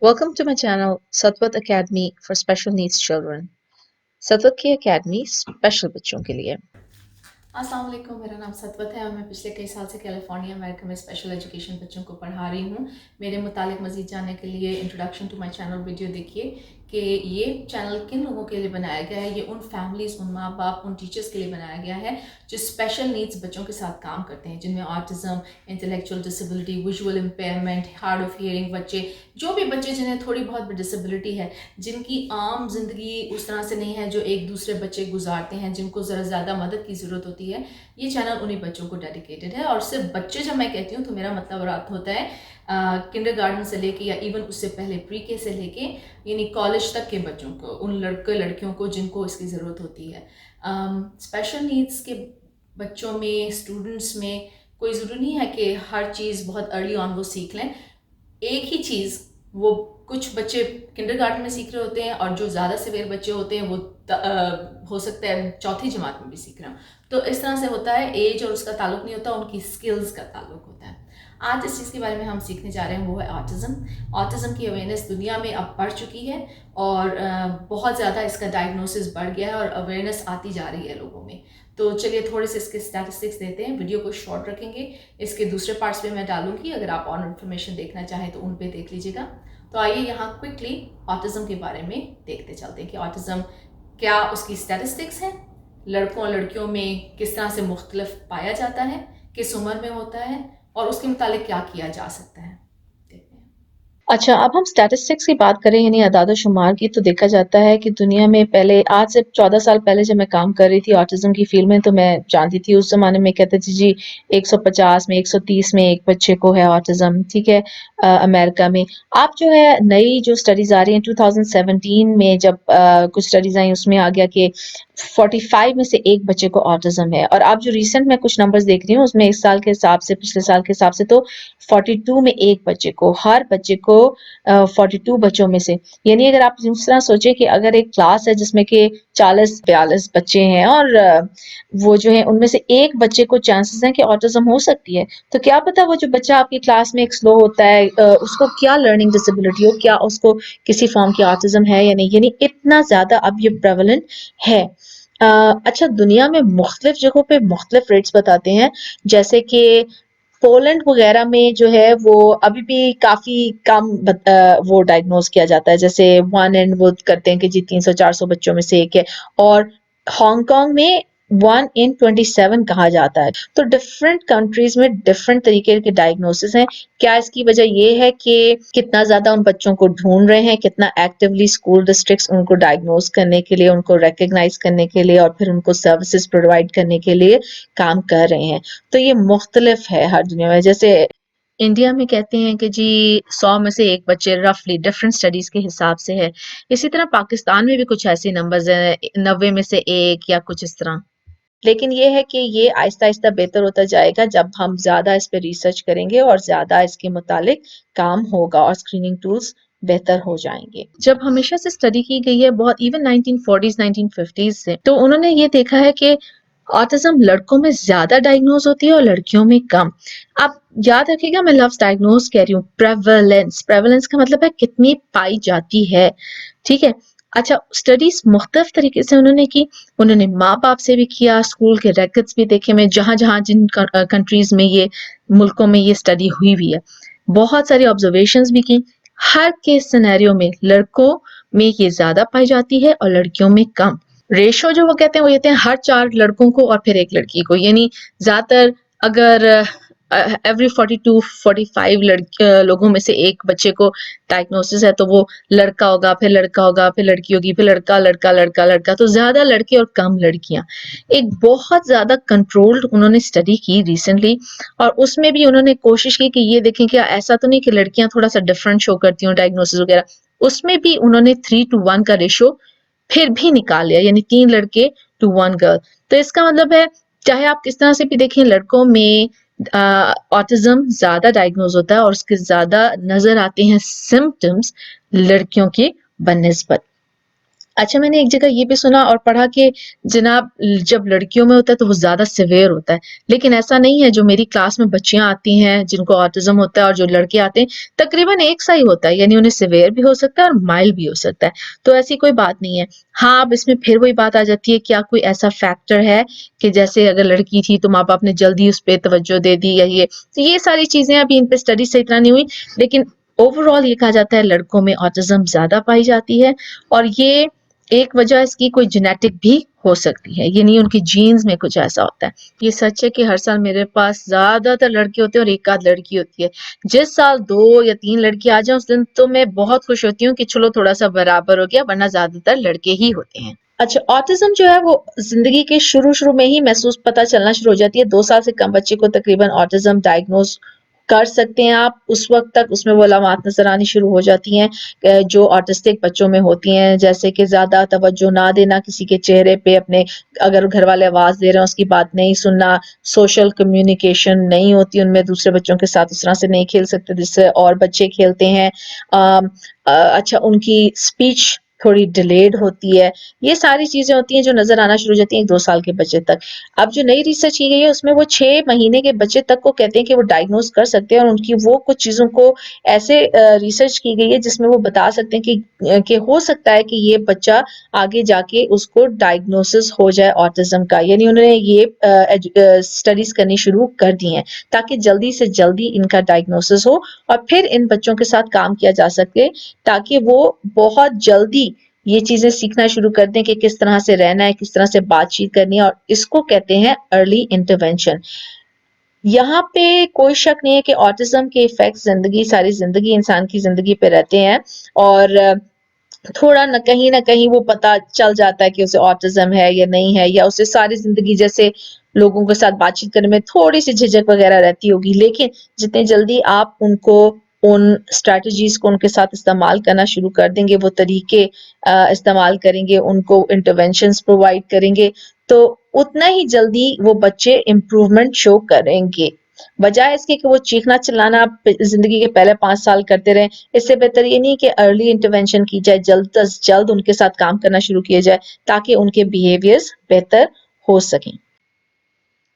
Welcome to my channel, Satwat Academy for Special Needs Children. सतवत की academy special बच्चों के लिए। अस्सलाम वालेकुम, मेरा नाम सतवत है और मैं पिछले कई साल से कैलिफोर्निया अमेरिका में स्पेशल एजुकेशन बच्चों को पढ़ा रही हूँ। मेरे मुतालिक मज़ीद जानने के लिए introduction to my channel video देखिए कि ये चैनल किन लोगों के लिए बनाया गया है। ये उन फैमिलीज़, उन माँ बाप, उन टीचर्स के लिए बनाया गया है जो स्पेशल नीड्स बच्चों के साथ काम करते हैं, जिनमें autism, intellectual disability, visual impairment, hard of hearing बच्चे, जो भी बच्चे जिन्हें थोड़ी बहुत डिसेबिलिटी है, जिनकी आम ज़िंदगी उस तरह से नहीं है जो एक दूसरे बच्चे गुजारते हैं, जिनको ज़रा ज़्यादा मदद की ज़रूरत होती है, ये चैनल उन्हीं बच्चों को डेडिकेटेड है। और सिर्फ बच्चे जब मैं कहती हूँ तो मेरा मतलब रात होता है किंडरगार्टन से लेके या इवन उससे पहले प्री के से लेके यानी कॉलेज तक के बच्चों को, उन लड़के लड़कियों को जिनको इसकी ज़रूरत होती है। स्पेशल नीड्स के बच्चों में, स्टूडेंट्स में कोई ज़रूरी नहीं है कि हर चीज़ बहुत अर्ली ऑन वो सीख लें। एक ही चीज़ वो कुछ बच्चे किंडरगार्टन में सीख रहे होते हैं और जो ज़्यादा सिवियर बच्चे होते हैं वो हो सकता है चौथी जमात में भी सीख रहे हो। तो इस तरह से होता है, एज और उसका ताल्लुक नहीं होता, उनकी स्किल्स का ताल्लुक होता है। आज जिस चीज़ के बारे में हम सीखने जा रहे हैं वो है ऑटिज़म। ऑटिज़म की अवेयरनेस दुनिया में अब बढ़ चुकी है और बहुत ज़्यादा इसका डायग्नोसिस बढ़ गया है और अवेयरनेस आती जा रही है लोगों में। तो चलिए थोड़े से इसके स्टैटिस्टिक्स देते हैं। वीडियो को शॉर्ट रखेंगे, इसके दूसरे पार्ट्स पे मैं डालूंगी, अगर आप और इन्फॉर्मेशन देखना चाहें तो उन पे देख लीजिएगा। तो आइए यहाँ क्विकली ऑटिज़म के बारे में देखते चलते हैं कि ऑटिज़म क्या उसकी स्टैटिस्टिक्स हैं, लड़कों और लड़कियों में किस तरह से मुख्तलिफ पाया जाता है, किस उम्र में होता है और उसके मुतालिक क्या किया जा सकता है। अच्छा, अब हम स्टैटिस्टिक्स की बात करें यानी अदाद शुमार की, तो देखा जाता है कि दुनिया में पहले, आज से 14 साल पहले जब मैं काम कर रही थी ऑटिज्म की फील्ड में, तो मैं जानती थी उस ज़माने में कहते थे जी 150 में 130 में एक बच्चे को है ऑटिज्म, ठीक है, अमेरिका में। अब जो है नई जो स्टडीज़ आ रही हैं 2017 में जब कुछ स्टडीज़ आई उसमें आ गया कि 45 में से एक बच्चे को ऑटिज्म है। और अब जो रिसेंट मैं कुछ नंबर्स देख रही हूँ उसमें इस साल के हिसाब से, पिछले साल के हिसाब से, तो 42 में एक बच्चे को, हर बच्चे को 42 बच्चों में से, यानी अगर आप इस तरह सोचें कि अगर एक क्लास है जिसमें कि 40-42 बच्चे हैं और वो जो है उनमें से एक बच्चे को चांसेस हैं कि ऑटिज्म हो सकती है, तो क्या पता वो जो बच्चा आपकी क्लास में एक स्लो होता है उसको क्या लर्निंग डिसेबिलिटी हो, क्या उसको किसी फॉर्म की ऑटिज्म है या नहीं, यानी इतना ज्यादा अब ये प्रेवलेंट है। अच्छा, दुनिया में मुख्तलिफ जगहों पे मुख्तलिफ रेट्स बताते हैं, जैसे कि पोलैंड वगैरह में जो है वो अभी भी काफी कम वो डायग्नोज किया जाता है, जैसे वन एंड वो करते हैं कि जी 300-400 बच्चों में से एक है, और हांगकांग में 1 in 27 कहा जाता है। तो डिफरेंट कंट्रीज में डिफरेंट तरीके के डायग्नोसिस हैं। क्या इसकी वजह ये है कि कितना ज्यादा उन बच्चों को ढूंढ रहे हैं, कितना एक्टिवली स्कूल डिस्ट्रिक्ट्स उनको डायग्नोज करने के लिए, उनको रिकग्नाइज करने के लिए और फिर उनको सर्विसेज प्रोवाइड करने के लिए काम कर रहे हैं। तो ये मुख्तलिफ है हर दुनिया में। जैसे इंडिया में कहते हैं कि जी 100 में से एक बच्चे, रफली डिफरेंट स्टडीज के हिसाब से है। इसी तरह पाकिस्तान में भी कुछ ऐसे नंबर्स हैं, 90 में से एक या कुछ इस तरह। लेकिन ये है कि ये आहिस्ता आहिस्ता बेहतर होता जाएगा जब हम ज्यादा इस पे रिसर्च करेंगे और ज्यादा इसके मुतालिक काम होगा और स्क्रीनिंग टूल्स बेहतर हो जाएंगे। जब हमेशा से स्टडी की गई है बहुत, इवन 1940s 1950s से, तो उन्होंने ये देखा है कि ऑटिज्म लड़कों में ज्यादा डायग्नोज होती है और लड़कियों में कम। आप याद रखिएगा, मैं लफ्ज डायग्नोज कह रही हूँ, प्रेवलेंस। प्रेवलेंस का मतलब है कितनी पाई जाती है, ठीक है। अच्छा, स्टडीज मुख्तलिफ तरीके से उन्होंने की, उन्होंने माँ बाप से भी किया, स्कूल के रेकॉर्ड्स भी देखे, में जहां जहां जिन कंट्रीज में ये, मुल्कों में ये स्टडी हुई हुई है, बहुत सारी ऑब्जर्वेशंस भी की। हर केस सिनेरियो में लड़कों में ये ज्यादा पाई जाती है और लड़कियों में कम। रेशो जो वो कहते हैं, वो कहते हैं हर 4 लड़कों को और फिर एक लड़की को, यानी ज्यादातर अगर एवरी 42-45 लोगों में से एक बच्चे को डायग्नोसिस है तो वो लड़का होगा, फिर लड़का होगा, फिर लड़की होगी, फिर लड़का लड़का लड़का लड़का, तो ज्यादा लड़के और कम लड़कियां। एक बहुत ज्यादा कंट्रोल्ड उन्होंने स्टडी की रिसेंटली, और उसमें भी उन्होंने कोशिश की कि ये देखें कि ऐसा तो नहीं कि लड़कियां थोड़ा सा डिफरेंट शो करती हूँ डायग्नोसिस वगैरह। उसमें भी उन्होंने 3:1 का रेशो फिर भी निकाल लिया, यानी 3 लड़के टू 1 गर्ल। तो इसका मतलब है, चाहे आप किस तरह से भी देखें, लड़कों में ऑटिज्म ज्यादा डायग्नोज होता है और उसके ज्यादा नजर आते हैं सिम्टम्स लड़कियों के बनिस्बत। अच्छा, मैंने एक जगह ये भी सुना और पढ़ा कि जनाब जब लड़कियों में होता है तो वो ज़्यादा सीवियर होता है, लेकिन ऐसा नहीं है। जो मेरी क्लास में बच्चियाँ आती हैं जिनको ऑटिज़्म होता है और जो लड़के आते हैं, तकरीबन एक सा ही होता है, यानी उन्हें सीवियर भी हो सकता है और माइल्ड भी हो सकता है, तो ऐसी कोई बात नहीं है। हाँ, अब इसमें फिर वही बात आ जाती है, क्या कोई ऐसा फैक्टर है कि जैसे अगर लड़की थी तो माँ-बाप ने जल्दी उस पे तवज्जो दे दी या ये, तो ये सारी चीज़ें अभी इन पे स्टडी सही तरह नहीं हुई, लेकिन ओवरऑल ये कहा जाता है लड़कों में ऑटिज़्म ज़्यादा पाई जाती है और ये एक वजह इसकी कोई जेनेटिक भी हो सकती है, ये नहीं उनकी जीन्स में कुछ ऐसा होता है। ये सच है कि हर साल मेरे पास ज़्यादातर लड़के होते हैं और एक आध लड़की होती है। जिस साल 2 या 3 लड़की आ जाएँ उस दिन तो मैं बहुत खुश होती हूँ कि चलो थोड़ा-सा बराबर हो गया, वरना ज़्यादातर लड़के ही होते हैं। अच्छा, ऑटिज़्म जो है वो ज़िंदगी के शुरू-शुरू में ही महसूस पता चलना शुरू हो जाती है। 2 साल से कम बच्चे को तकरीबन ऑटिज़्म डायग्नोज़ कर सकते हैं आप। उस वक़्त तक उसमें वो अलामात नज़र आनी शुरू हो जाती हैं जो ऑटिस्टिक बच्चों में होती हैं, जैसे कि ज़्यादा तवज्जो ना देना किसी के चेहरे पे, अपने अगर घर वाले आवाज़ दे रहे हैं उसकी बात नहीं सुनना, सोशल कम्युनिकेशन नहीं होती उनमें, दूसरे बच्चों के साथ उस तरह से नहीं खेल सकते जिससे और बच्चे खेलते हैं। अच्छा, उनकी स्पीच थोड़ी डिलेड होती है। ये सारी चीज़ें होती हैं जो नज़र आना शुरू हो जाती हैं 2 साल के बच्चे तक। अब जो नई रिसर्च की गई है उसमें वो 6 महीने के बच्चे तक को कहते हैं कि वो डायग्नोज़ कर सकते हैं और उनकी वो कुछ चीज़ों को ऐसे रिसर्च की गई है जिसमें वो बता सकते हैं कि हो सकता है कि ये बच्चा आगे जाके उसको डायग्नोसिस हो जाए ऑटिज़्म का। यानी उन्होंने ये स्टडीज़ करनी शुरू कर दी हैं ताकि जल्दी से जल्दी इनका डायग्नोसिस हो और फिर इन बच्चों के साथ काम किया जा सके ताकि वो बहुत जल्दी ये चीज़ें सीखना शुरू कर दें कि किस तरह से रहना है, किस तरह से बातचीत करनी है और इसको कहते हैं अर्ली इंटरवेंशन। यहाँ पे कोई शक नहीं है कि ऑटिज़्म के इफ़ेक्ट्स सारी ज़िंदगी इंसान की ज़िंदगी पे रहते हैं और थोड़ा न कहीं वो पता चल जाता है कि उसे ऑटिज़्म है या नहीं है या उसे सारी ज़िंदगी जैसे लोगों के साथ बातचीत करने में थोड़ी-सी झिझक वग़ैरह रहती होगी। लेकिन जितनी जल्दी आप उनको उन स्ट्रैटेजीज़ को उनके साथ इस्तेमाल करना शुरू कर देंगे, वो तरीके इस्तेमाल करेंगे, उनको इंटरवेंशंस प्रोवाइड करेंगे, तो उतना ही जल्दी वो बच्चे इम्प्रूवमेंट शो करेंगे। बजाय इसके कि वो चीखना-चिल्लाना ज़िंदगी के पहले 5 साल करते रहें, इससे बेहतर ये नहीं कि अर्ली इंटरवेंशन की जाए, जल्द अज़ जल्द उनके साथ काम करना शुरू किया जाए ताकि उनके बिहेवियर्स बेहतर हो सकें।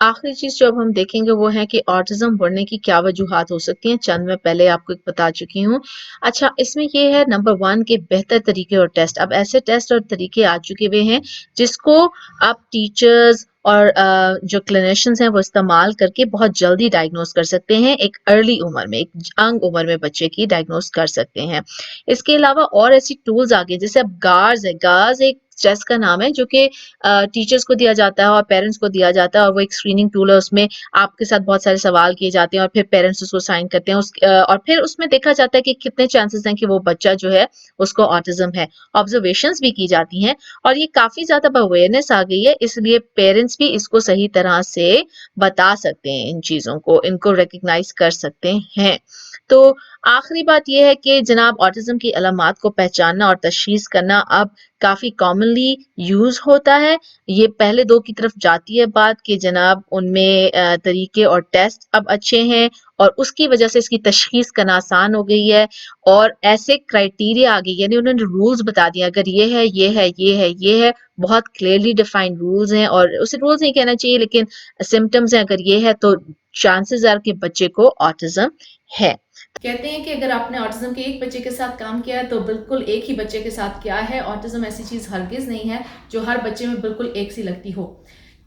आखिरी चीज़ जो अब हम देखेंगे वो है कि ऑटिज़्म बढ़ने की क्या वजूहात हो सकती हैं, चंद मैं पहले आपको एक बता चुकी हूँ। अच्छा, इसमें ये है नंबर 1 के बेहतर तरीके और टेस्ट। अब ऐसे टेस्ट और तरीके आ चुके हुए हैं जिसको आप टीचर्स और जो क्लिनिशियंस हैं वो इस्तेमाल करके बहुत जल्दी डायग्नोज़ कर सकते हैं, एक अर्ली उम्र में, एक यंग उम्र में बच्चे की डायग्नोज़ कर सकते हैं। इसके अलावा और ऐसी टूल्स आ गई जैसे अब गार्स है, गार्स एक टेस्ट का नाम है जो कि टीचर्स को दिया जाता है और पेरेंट्स को दिया जाता है और वो एक स्क्रीनिंग टूल है। उसमें आपके साथ बहुत सारे सवाल किए जाते हैं और फिर पेरेंट्स उसको साइन करते हैं और फिर उसमें देखा जाता है कि कितने चांसेस हैं कि वो बच्चा जो है उसको ऑटिज्म है। ऑब्जर्वेशंस भी की जाती हैं और ये काफी ज्यादा अवेयरनेस आ गई है, इसलिए पेरेंट्स भी इसको सही तरह से बता सकते हैं, इन चीजों को इनको रिकग्नाइज कर सकते हैं। तो आखिरी बात यह है कि जनाब ऑटिज्म की अलामात को पहचानना और तशखीस करना अब काफी कॉमनली यूज होता है। ये पहले 2 की तरफ जाती है बात कि जनाब उनमें तरीके और टेस्ट अब अच्छे हैं और उसकी वजह से इसकी तशखीस करना आसान हो गई है और ऐसे क्राइटेरिया आ गई, यानी उन्होंने रूल्स बता दिया अगर ये है, ये है, ये है, ये है, बहुत क्लियरली डिफाइंड रूल्स हैं और उसे रूल्स नहीं कहना चाहिए लेकिन सिम्टम्स हैं, अगर ये है तो चांसेस आर कि बच्चे को ऑटिज्म है। कहते हैं कि अगर आपने ऑटिज्म के एक बच्चे के साथ काम किया है तो बिल्कुल एक ही बच्चे के साथ किया है। ऑटिज्म ऐसी चीज़ हरगिज़ नहीं है जो हर बच्चे में बिल्कुल एक सी लगती हो।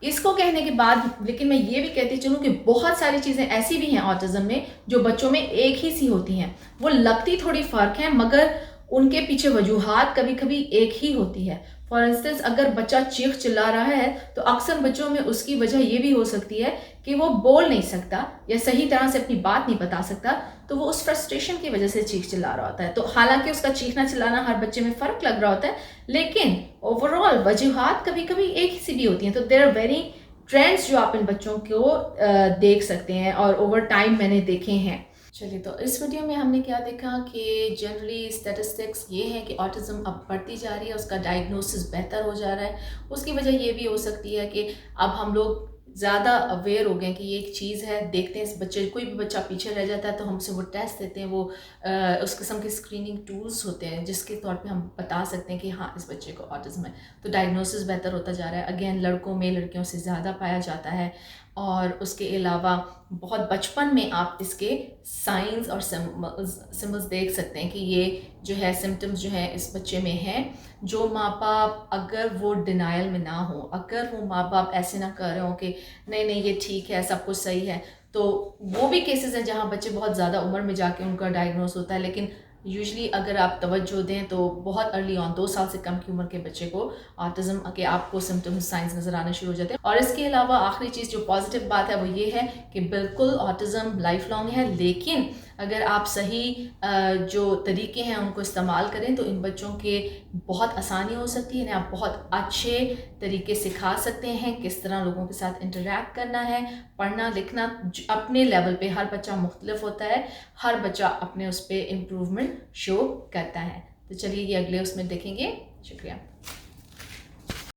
इसको कहने के बाद लेकिन मैं ये भी कहती चलूँ कि बहुत सारी चीज़ें ऐसी भी हैं ऑटिज्म में जो बच्चों में एक ही सी होती हैं। वो लगती थोड़ी फ़र्क है मगर उनके पीछे वजूहात कभी कभी एक ही होती है। फॉर इंस्टेंस अगर बच्चा चीख चिल्ला रहा है तो अक्सर बच्चों में उसकी वजह ये भी हो सकती है कि वो बोल नहीं सकता या सही तरह से अपनी बात नहीं बता सकता, तो वो उस फ्रस्ट्रेशन की वजह से चीख चिल्ला रहा होता है। तो हालांकि उसका चीखना चिल्लाना हर बच्चे में फ़र्क लग रहा होता है लेकिन ओवरऑल वजूहात कभी कभी एक ही सी भी होती हैं। तो देयर आर वेरी ट्रेंड्स जो आप इन बच्चों को देख सकते हैं और ओवर टाइम मैंने देखे हैं। चलिए, तो इस वीडियो में हमने क्या देखा कि जनरली स्टैटिस्टिक्स ये है कि ऑटिज्म अब बढ़ती जा रही है, उसका डायग्नोसिस बेहतर हो जा रहा है। उसकी वजह ये भी हो सकती है कि अब हम लोग زیادہ اویئر ہو گئے کہ یہ ایک چیز ہے، دیکھتے ہیں اس بچے، کوئی بھی بچہ پیچھے رہ جاتا ہے تو ہم سے وہ ٹیسٹ دیتے ہیں، وہ اس قسم کے اسکریننگ ٹولز ہوتے ہیں جس کے طور پہ ہم بتا سکتے ہیں کہ ہاں اس بچے کو آٹزم ہے. تو ڈائگنوسس بہتر ہوتا جا رہا ہے. اگین لڑکوں میں لڑکیوں سے زیادہ پایا جاتا ہے. اور اس کے علاوہ بہت بچپن میں آپ اس کے سائنز اور سمبلز دیکھ سکتے ہیں کہ یہ جو ہے سمٹمز جو ہیں اس بچے میں ہیں. جو ماں باپ اگر وہ ڈینائل میں نہ ہوں، اگر وہ ماں باپ ایسے نہ کر رہے ہوں کہ نہیں نہیں یہ ٹھیک ہے سب کچھ صحیح ہے، تو وہ بھی کیسز ہیں جہاں بچے بہت زیادہ عمر میں جا کے ان کا ڈائگنوز ہوتا ہے. لیکن یوزلی اگر آپ توجہ دیں تو بہت ارلی آن 2 سال سے کم کی عمر کے بچے کو آٹزم کے آپ کو سمٹمز سائنس نظر آنا شروع ہو جاتے ہیں. اور اس کے علاوہ آخری چیز جو پازیٹیو بات ہے وہ یہ ہے کہ بالکل آٹزم لائف لانگ ہے، لیکن اگر آپ صحیح جو طریقے ہیں ان کو استعمال کریں تو ان بچوں کے بہت آسانی ہو سکتی ہے. انہیں آپ بہت اچھے طریقے سکھا سکتے ہیں کس طرح لوگوں کے ساتھ انٹریکٹ کرنا ہے، پڑھنا لکھنا اپنے لیول پہ. ہر بچہ مختلف ہوتا ہے، ہر بچہ اپنے اس پہ امپروومنٹ شو کرتا ہے. تو چلیے یہ اگلے اس میں دیکھیں گے. شکریہ.